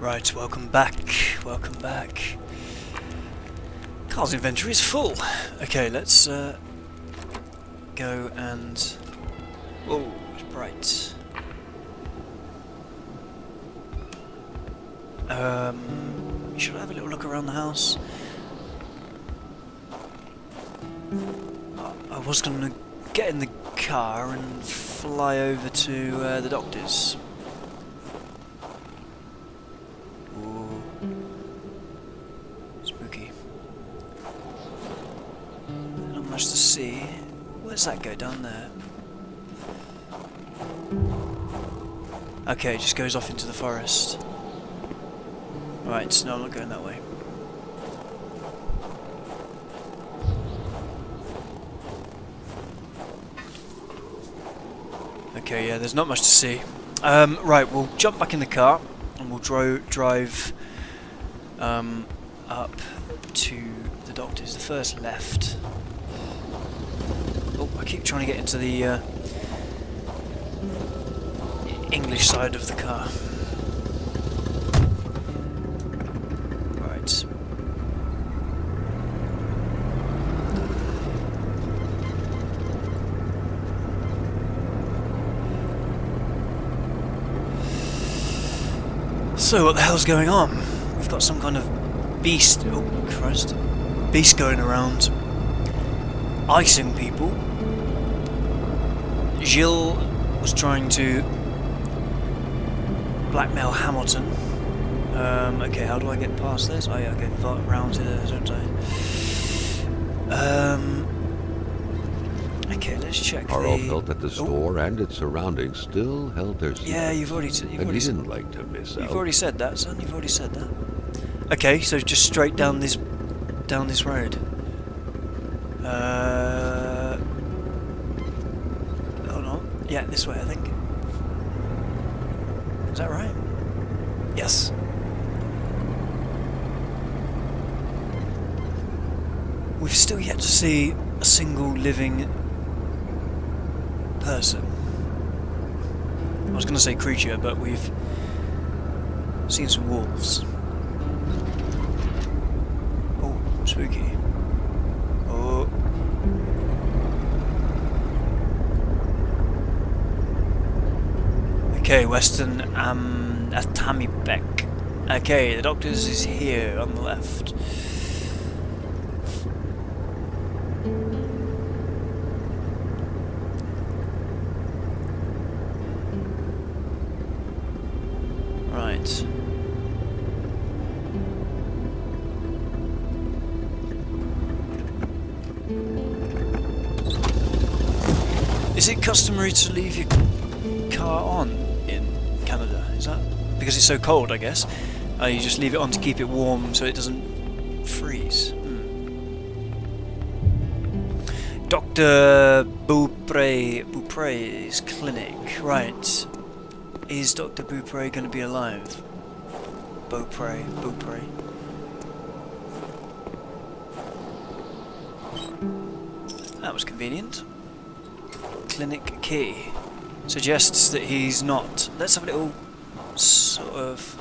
Right, welcome back. Welcome back. Carl's inventory is full. Okay, let's go and... Oh, it's bright. Should I have a little look around the house? I was going to get in the car and fly over to the doctor's. Ooh. Spooky. Not much to see. Where's that go? Down there. Okay, it just goes off into the forest. Right, no, I'm not going that way. Okay, yeah, there's not much to see. Right, we'll jump back in the car and we'll drive up to the doctor's. The first left. Oh, I keep trying to get into the English side of the car. Right. So what the hell's going on? We've got some kind of beast, oh Christ, beast going around, icing people. Gilles was trying to blackmail Hamilton. Okay, how do I get past this? Oh yeah, okay, round here, don't I? Okay, let's check. Carl felt that the store and its surroundings still held their secret. Yeah, you've already and he didn't like to miss out. You've already said that, son. You've already said that. Okay, so just straight down this road. Hold on. Yeah, this way, I think. Is that right? Yes. We've still yet to see a single living person. I was going to say creature, but we've seen some wolves. Oh, spooky. Oh. Okay, Western Atamibek. Okay, the doctor's is here on the left. Right. Is it customary to leave your car on in Canada? Is that because it's so cold, I guess? You just leave it on to keep it warm so it doesn't freeze. Dr. Beaupre's clinic. Right. Is Dr. Beaupre going to be alive? Beaupre. That was convenient. Clinic key. Suggests that he's not. Let's have a little sort of...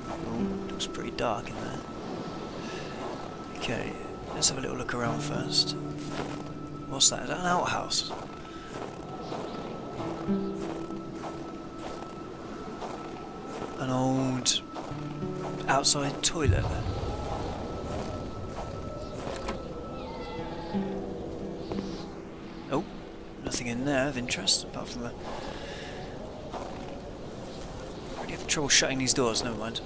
Oh, looks pretty dark in there. Okay, let's have a little look around first. What's that? Is that an outhouse? An old outside toilet. Oh, nothing in there of interest apart from a... Already have trouble shutting these doors, never mind.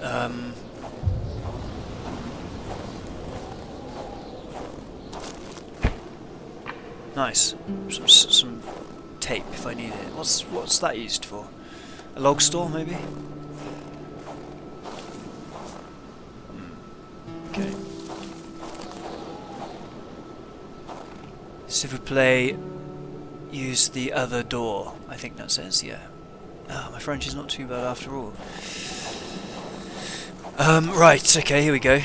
Nice. Some tape if I need it. What's that used for? A log store, maybe? Okay. S'il vous plaît, use the other door. I think that says, yeah. Ah, my French is not too bad after all. Right, okay, here we go. You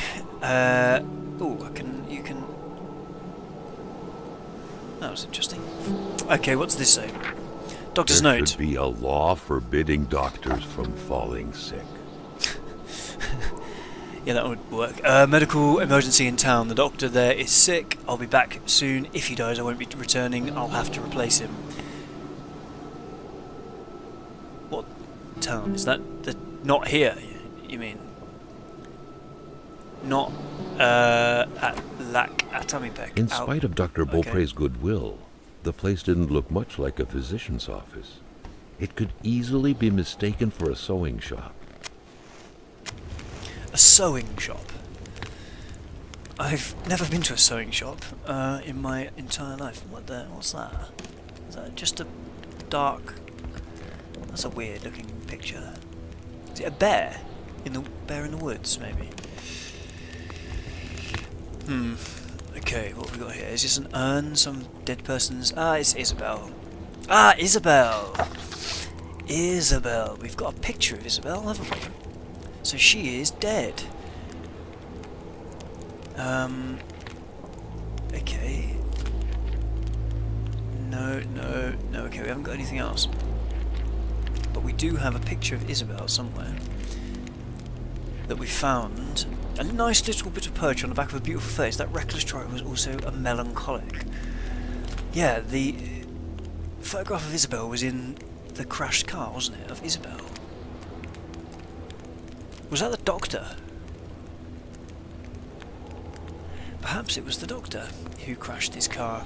can... That was interesting. Okay, what's this say? Doctor's note. There should be a law forbidding doctors from falling sick. Yeah, that would work. Medical emergency in town. The doctor there is sick. I'll be back soon. If he dies, I won't be returning. I'll have to replace him. What town? Is that not here, you mean? Not at Lac Atamipek. In spite of Dr. Beaupre's goodwill, the place didn't look much like a physician's office. It could easily be mistaken for a sewing shop. A sewing shop? I've never been to a sewing shop in my entire life. What's that? Is that just a dark... That's a weird looking picture. Is it a bear? Bear in the woods, maybe? Okay, what have we got here? Is this an urn? Some dead person's... it's Isabel. Isabel! Isabel. We've got a picture of Isabel, haven't we? So she is dead. Okay. No, okay, we haven't got anything else. But we do have a picture of Isabel somewhere that we found. A nice little bit of poetry on the back of a beautiful face. That reckless driver was also a melancholic. Yeah, the photograph of Isabel was in the crashed car, wasn't it? Of Isabel. Was that the doctor? Perhaps it was the doctor who crashed his car.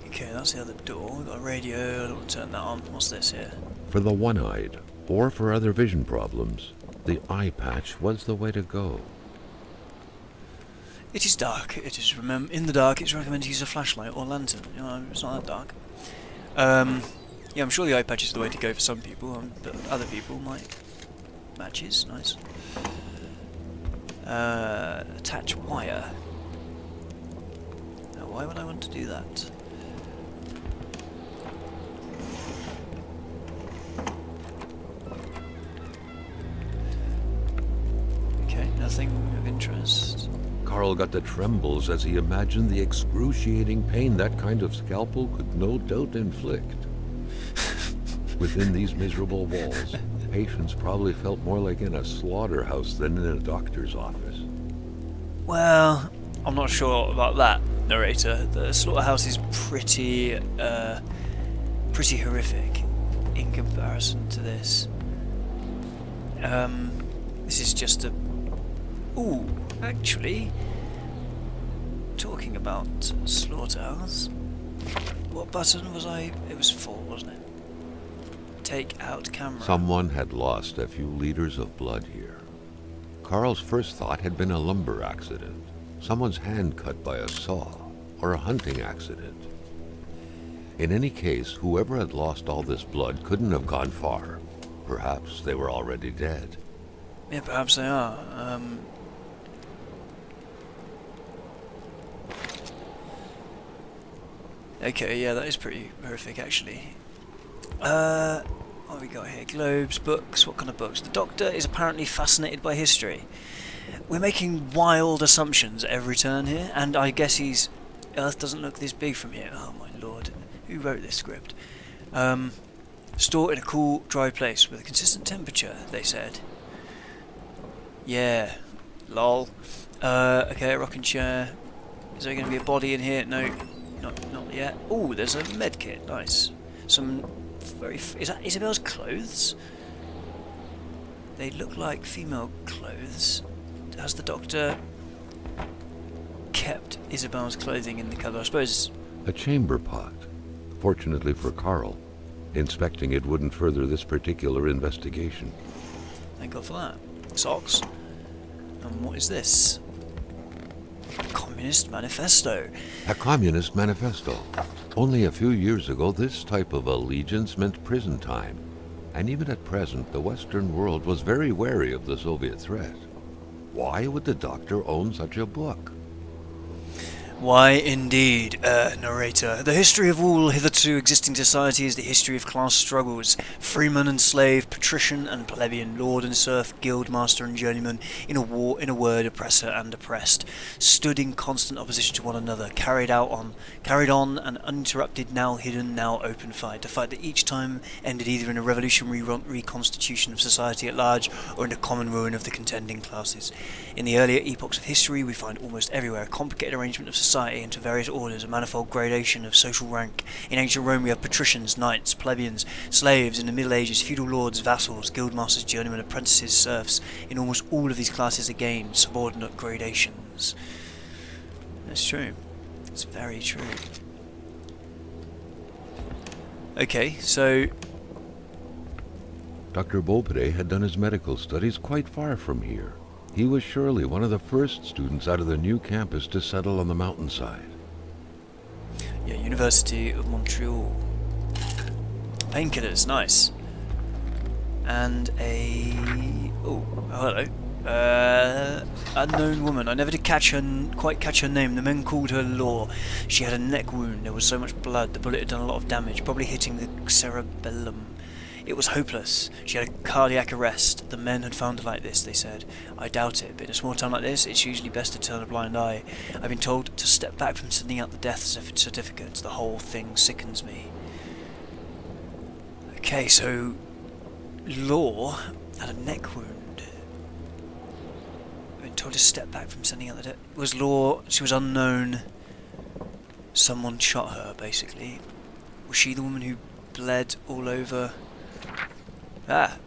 Okay, that's the other door. We've got a radio. I don't want to turn that on. What's this here? For the one-eyed, or for other vision problems, the eye patch was the way to go. It is dark. It is in the dark. It's recommended to use a flashlight or lantern. It's not that dark. Yeah, I'm sure the eye patch is the way to go for some people, but other people might. Matches, nice. Attach wire. Now, why would I want to do that? Okay, nothing of interest. Carl got the trembles as he imagined the excruciating pain that kind of scalpel could no doubt inflict. Within these miserable walls, patients probably felt more like in a slaughterhouse than in a doctor's office. Well, I'm not sure about that, narrator. The slaughterhouse is pretty horrific in comparison to this. This is just a... Ooh, actually, talking about slaughterhouse, what button was I... It was 4, wasn't it? Take out camera. Someone had lost a few liters of blood here. Carl's first thought had been a lumber accident, someone's hand cut by a saw, or a hunting accident. In any case, whoever had lost all this blood couldn't have gone far. Perhaps they were already dead. Yeah, perhaps they are. Okay, yeah, that is pretty horrific, actually. What have we got here? Globes, books. What kind of books? The Doctor is apparently fascinated by history. We're making wild assumptions at every turn here, and I guess Earth doesn't look this big from here. Oh my lord. Who wrote this script? Store in a cool, dry place with a consistent temperature, they said. Yeah. Lol. Okay, a rocking chair. Is there going to be a body in here? No. Not yet. Oh, there's a med kit. Nice. Some is that Isabel's clothes? They look like female clothes. Has the Doctor kept Isabel's clothing in the cupboard? I suppose. A chamber pot. Fortunately for Carl, inspecting it wouldn't further this particular investigation. Thank God for that. Socks. And what is this? Communist Manifesto. A Communist Manifesto. Only a few years ago, this type of allegiance meant prison time. And even at present, the Western world was very wary of the Soviet threat. Why would the Doctor own such a book? Why, indeed, narrator. The history of all hitherto existing society is the history of class struggles. Freeman and slave, patrician and plebeian, lord and serf, guild master and journeyman, in a word, oppressor and oppressed, stood in constant opposition to one another, carried on an uninterrupted, now hidden, now open fight. A fight that each time ended either in a revolutionary reconstitution of society at large, or in a common ruin of the contending classes. In the earlier epochs of history, we find almost everywhere a complicated arrangement of society into various orders, a manifold gradation of social rank. In ancient Rome we have patricians, knights, plebeians, slaves. In the Middle Ages, feudal lords, vassals, guildmasters, journeymen, apprentices, serfs. In almost all of these classes again, subordinate gradations. That's true. That's very true. Okay, so... Dr. Beaupre had done his medical studies quite far from here. He was surely one of the first students out of the new campus to settle on the mountainside. Yeah, University of Montreal. Painkillers, nice. And a... oh, hello. Unknown woman. I never did quite catch her name. The men called her Law. She had a neck wound. There was so much blood. The bullet had done a lot of damage, probably hitting the cerebellum. It was hopeless. She had a cardiac arrest. The men had found her like this, they said. I doubt it, but in a small town like this, it's usually best to turn a blind eye. I've been told to step back from sending out the death certificates. The whole thing sickens me. Okay, so... Law had a neck wound. I've been told to step back from sending out the death... Was Law... She was unknown. Someone shot her, basically. Was she the woman who bled all over... Ah,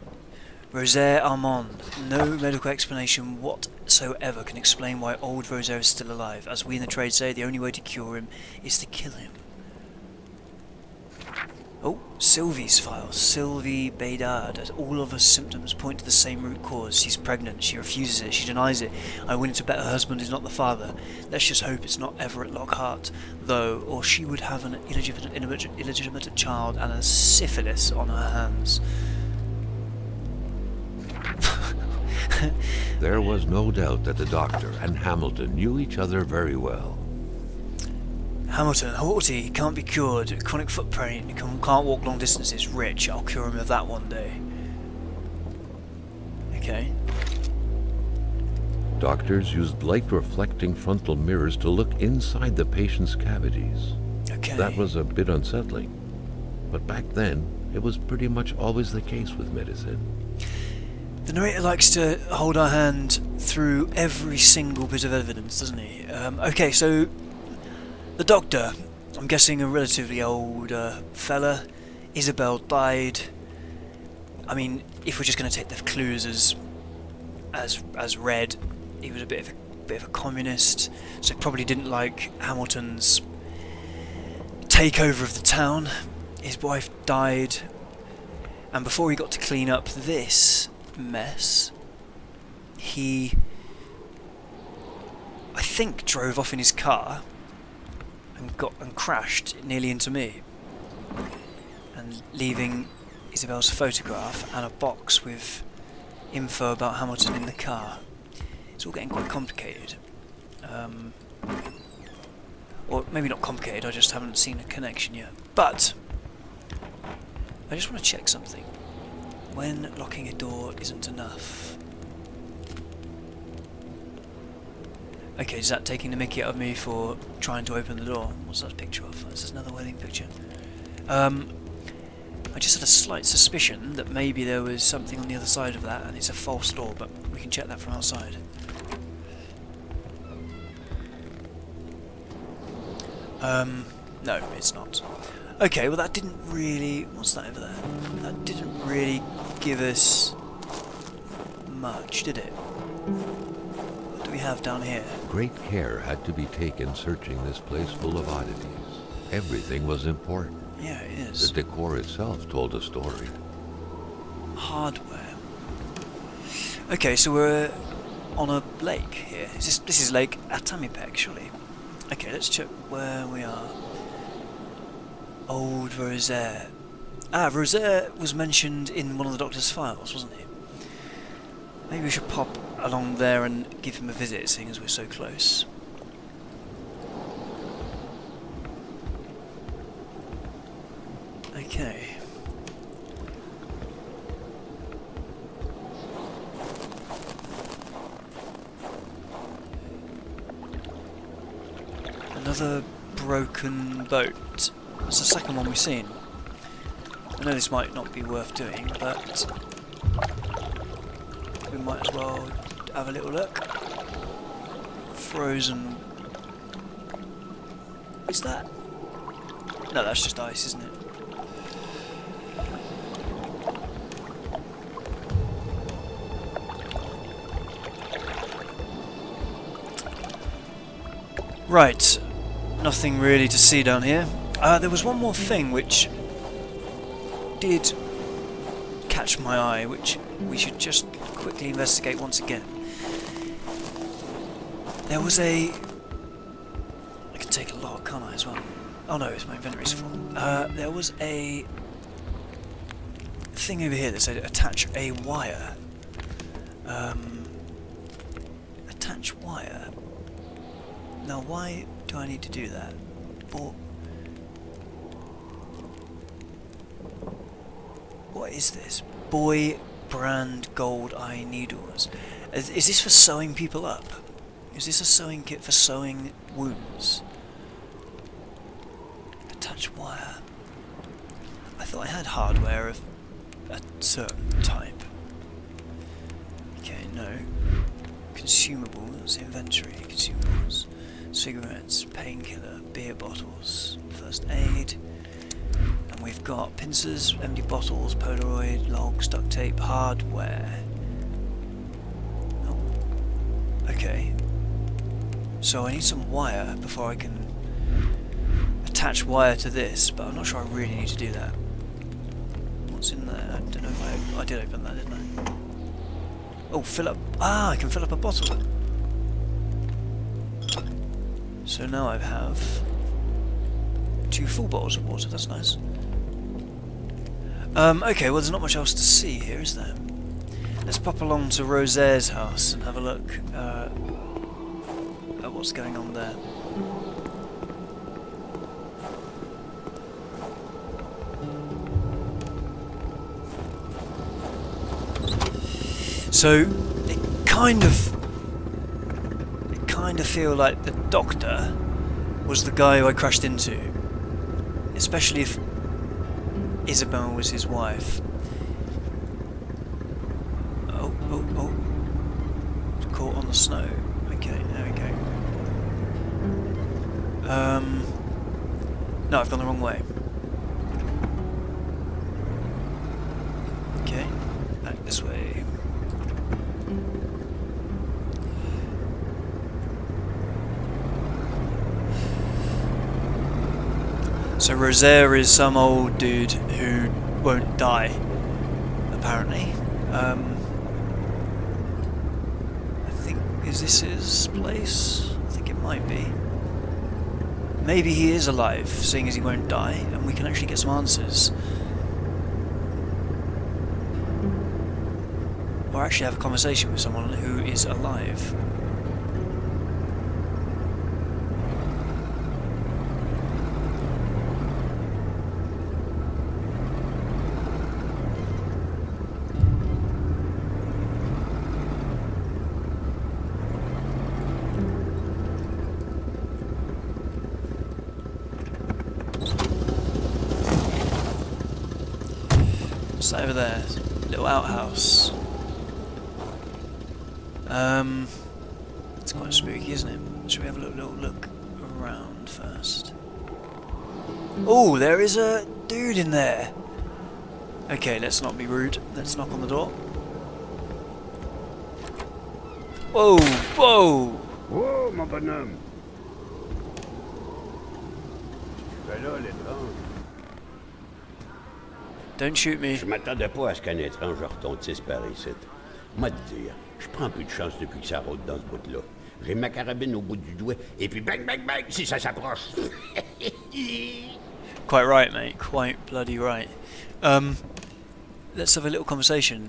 Rosaire Armand. No medical explanation whatsoever can explain why old Rosaire is still alive. As we in the trade say, the only way to cure him is to kill him. Oh, Sylvie's file. Sylvie Bédard. As all of her symptoms point to the same root cause. She's pregnant. She refuses it. She denies it. I willing to bet her husband is not the father. Let's just hope it's not Everett Lockhart, though, or she would have an illegitimate child and a syphilis on her hands. There was no doubt that the doctor and Hamilton knew each other very well. Hamilton, haughty, can't be cured, chronic foot pain, can't walk long distances, rich, I'll cure him of that one day. Okay. Doctors used light-reflecting frontal mirrors to look inside the patient's cavities. Okay. That was a bit unsettling. But back then, it was pretty much always the case with medicine. The narrator likes to hold our hand through every single bit of evidence, doesn't he? Okay, so the doctor, I'm guessing a relatively old fella. Isabel died. I mean, if we're just going to take the clues as read, he was a bit of a communist, so probably didn't like Hamilton's takeover of the town. His wife died, and before he got to clean up this mess, he, I think, drove off in his car and crashed nearly into me, and leaving Isabel's photograph and a box with info about Hamilton in the car. It's all getting quite complicated. Or maybe not complicated, I just haven't seen a connection yet. But I just want to check something. When locking a door isn't enough. Okay, is that taking the mickey out of me for trying to open the door? What's that picture of? This is another wedding picture. I just had a slight suspicion that maybe there was something on the other side of that and it's a false door, but we can check that from outside. No, it's not. Okay, well that didn't really... What's that over there? That didn't really give us much, did it? What do we have down here? Great care had to be taken searching this place full of oddities. Everything was important. Yeah, it is. The decor itself told a story. Hardware. Okay, so we're on a lake here. This is Lake Atamipek, surely. Okay, let's check where we are. Old Rosaire. Ah, Rosaire was mentioned in one of the doctor's files, wasn't he? Maybe we should pop along there and give him a visit, seeing as we're so close. Okay. Another broken boat. That's the second one we've seen. I know this might not be worth doing, but we might as well have a little look. Frozen. Is that? No, that's just ice, isn't it? Right. Nothing really to see down here. There was one more thing which did catch my eye, which we should just quickly investigate once again. There was a... I can take a log, can't I, as well? Oh no, it's my inventory's full. There was a thing over here that said attach a wire. Attach wire. Now why do I need to do that? What is this? Boy brand gold eye needles. Is this for sewing people up? Is this a sewing kit for sewing wounds? Attach wire. I thought I had hardware of a certain type. Okay, no. Consumables, inventory, consumables. Cigarettes, painkiller, beer bottles, first aid. And we've got pincers, empty bottles, Polaroid, logs, duct tape, hardware. Oh. Okay. So I need some wire before I can attach wire to this, but I'm not sure I really need to do that. What's in there? I don't know if I did open that, didn't I? Oh, fill up. Ah, I can fill up a bottle. So now I have 2 full bottles of water, that's nice. Okay, well there's not much else to see here, is there? Let's pop along to Rosaire's house and have a look at what's going on there. So, it kind of feel like the doctor was the guy who I crashed into. Especially if Isabel was his wife. Oh. Caught on the snow. Okay, there we go. No, I've gone the wrong way. Okay, back this way. So Rosaire is some old dude who won't die, apparently. I think, is this his place? I think it might be. Maybe he is alive, seeing as he won't die, and we can actually get some answers. Or actually have a conversation with someone who is alive. What's that over there? Little outhouse. It's quite spooky, isn't it? Should we have a little look around first? Oh, there is a dude in there! Okay, let's not be rude. Let's knock on the door. Whoa! Whoa! Oh, mon bonhomme! Ben là, l'étrange. Don't shoot me. Je m'attendais pas à ce qu'un étrange retentisse par ici. Moi te dire, je prends plus de chance depuis que ça rôde dans ce bout-là. J'ai ma carabine au bout du doigt, et puis bang, bang, bang, si ça s'approche. Quite right, mate. Quite bloody right. Let's have a little conversation,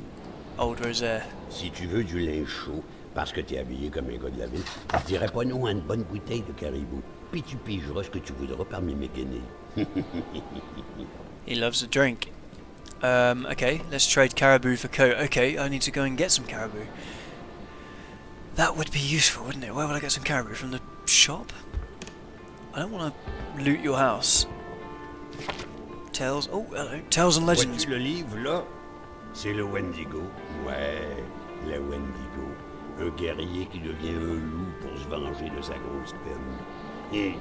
old Rosaire. Si tu veux du linge chaud, parce que t'es habillé comme un gars de la ville, je dirais pas non à une bonne bouteille de caribou. Puis tu pigeras ce que tu voudras parmi mes guenilles. He loves a drink. Okay, let's trade caribou for coat. Okay, I need to go and get some caribou. That would be useful, wouldn't it? Where would I get some caribou? From the shop? I don't want to loot your house. Tales. Oh, hello. Tales and Legends. Vois-tu le livre, là? C'est le Wendigo. Ouais, le Wendigo. Un guerrier qui devient un loup pour se venger de sa grosse peine.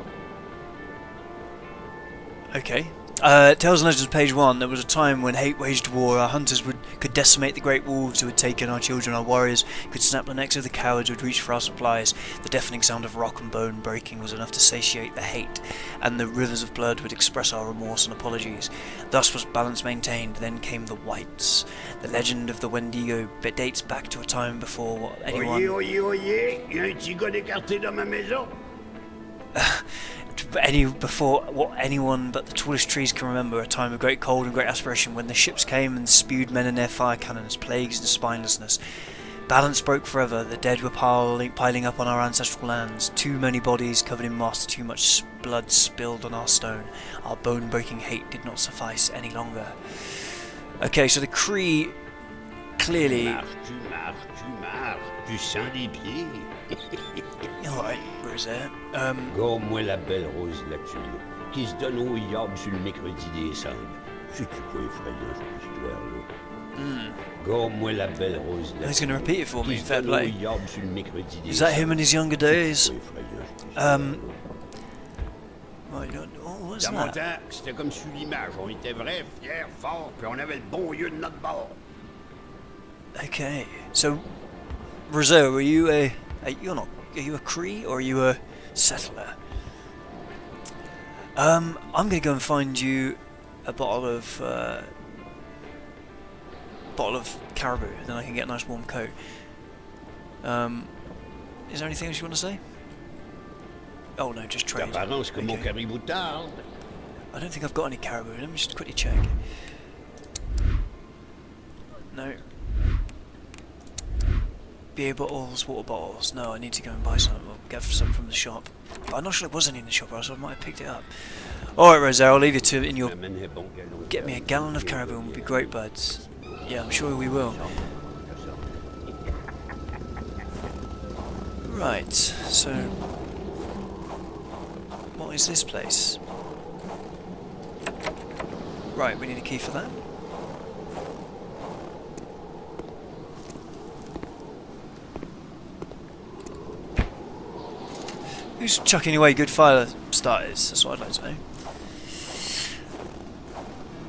Okay. Tales and Legends, page 1. There was a time when hate waged war. Our hunters could decimate the great wolves who had taken our children. Our warriors could snap the necks of the cowards who had reached for our supplies. The deafening sound of rock and bone breaking was enough to satiate the hate, and the rivers of blood would express our remorse and apologies. Thus was balance maintained. Then came the whites. The legend of the Wendigo dates back to a time before what anyone... Oyez, oyez, oyez! Y a un petit gars d'écarté dans ma maison! Before what anyone but the tallest trees can remember, a time of great cold and great aspiration, when the ships came and spewed men in their fire cannons, plagues and spinelessness. Balance broke forever, the dead were piling up on our ancestral lands, too many bodies covered in moss, too much blood spilled on our stone. Our bone-breaking hate did not suffice any longer. Okay, so the Cree clearly... Tu marches, tu sens les pieds. Alright, where's there? Gomme-moi la belle rose là-dessus, qui se donne au yab sur le mercredi décembre. C'est-tu pas effrayant, cette histoire-là? Gomme-moi la belle rose là-dessus. He's going to repeat it for me, Qui se fair donne au play. yab sur le mercredi décembre. Is that him in his younger days? C'est pas effrayant, cette histoire-là. Right, oh, what's Dans mon that? temps, c'était comme sur l'image. On était vrais, fiers, forts, puis on avait le bon lieu de notre bord. Okay, so Rizzo, are you a Cree or are you a settler? I'm gonna go and find you a bottle of caribou, then I can get a nice warm coat. Is there anything else you want to say? Oh no, just trade. D'apparence que mon Okay. caribou tarde. I don't think I've got any caribou. Let me just quickly check. No. Beer bottles, water bottles. No, I need to go and buy some. Or get some from the shop. But I'm not sure there was any in the shop, or else I might have picked it up. Alright, Rosaire, I'll leave you to it in your... Get me a gallon of caribou and we'll be great buds. Yeah, I'm sure we will. Right, so... What is this place? Right, we need a key for that. Who's chucking away good fire starters? That's what I'd like to know.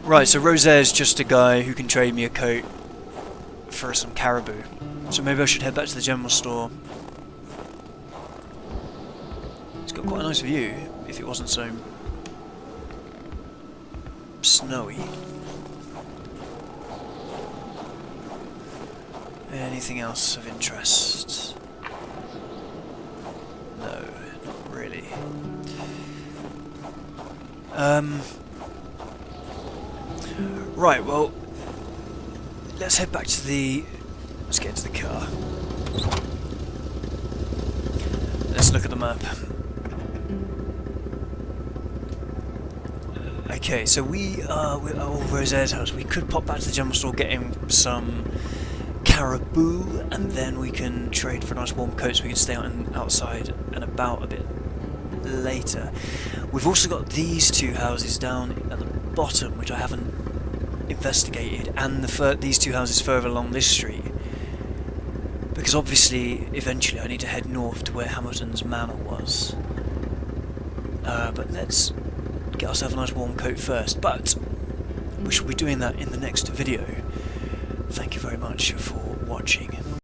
Right, so Rosaire's just a guy who can trade me a coat for some caribou. So maybe I should head back to the general store. It's got quite a nice view, if it wasn't so snowy. Anything else of interest? No, not really. Right, well, let's head back to the... Let's get into the car. Let's look at the map. Okay, so we're at Rosaire's house. We could pop back to the general store, get him some caribou, and then we can trade for a nice warm coat so we can stay outside and about a bit later. We've also got these two houses down at the bottom, which I haven't investigated, and these two houses further along this street, because obviously eventually I need to head north to where Hamilton's manor was. But let's get ourselves a nice warm coat first, but we shall be doing that in the next video. Thank you very much for watching.